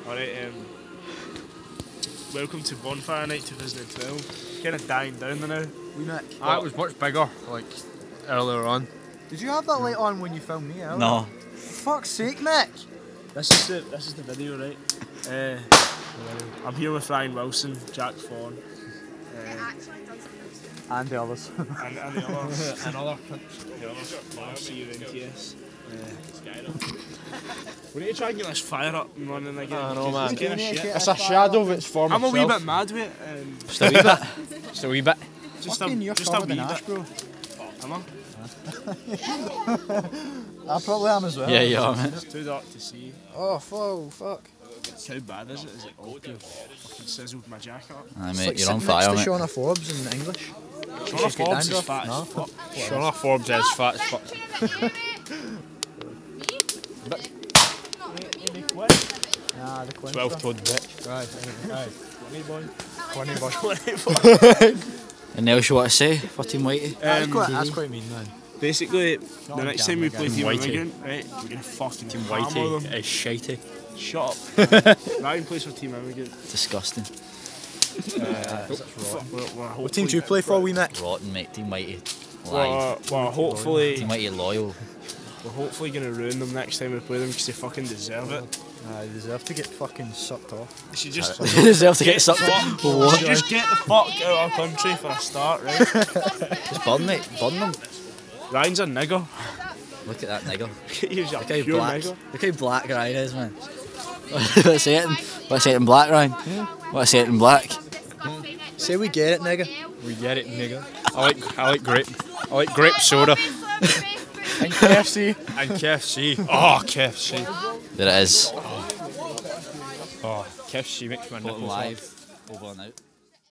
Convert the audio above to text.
Alright, welcome to Bonfire Night 2012. Kind of dying down now. We Nick. It was much bigger, like, earlier on. Did you have that light on when you filmed me earlier? No. For fuck's sake, Nick! This is the video, right? I'm here with Ryan Wilson, Jack Thorn, And the others. and the others. Another. C-U-N-T-S. We need to try and get this fire up and running again. I know, man. It's kind of shit. It's a shadow of its former I'm a wee self. bit mad with it. Just a wee bit. Just a wee bit. Just Fucking you're just a covered wee in ash, bit. bro. Am I? I probably am as well. Yeah, you are, man. It's too dark to see. Oh, fuck. How bad is it? Is it all good? Fucking sizzled my jacket up. Aye, It's mate, like you're on sitting fire, next to mate. Shauna Forbes in English. Shauna Forbes is dandruff? fat No. as fuck. Shauna Forbes is fat as fuck. Nah, the Queen. 12-toed bitch. Right. 20 boy. Anything else you want to say for Team Whitey? That's quite mean, man. Basically, the next time we play Team Whitey. Immigrant, right, we're gonna fucking Team hammer Whitey them. is shitey. Shut up. Ryan plays for Team Immigrant. Disgusting. What team do you play for, wee Nick? Rotten, mate. Team Whitey. Live. We're hopefully Team Whitey loyal. gonna ruin them next time we play them because they fucking deserve it. They deserve to get fucking sucked off. They should just They deserve to get sucked up. What? just get the fuck out of our country for a start, right? Just burn, mate. Burn them. Ryan's a nigger. Look at that nigger. He's a Look how pure black. nigger. Look how black Ryan is, man. Let's say it in black, Ryan. Let's say it in black. Say we get it, nigga. We get it, nigga. I like grape soda. And KFC. And KFC. Oh, KFC. There it is. Oh, KFC makes my nipples hard. Live. Over and out.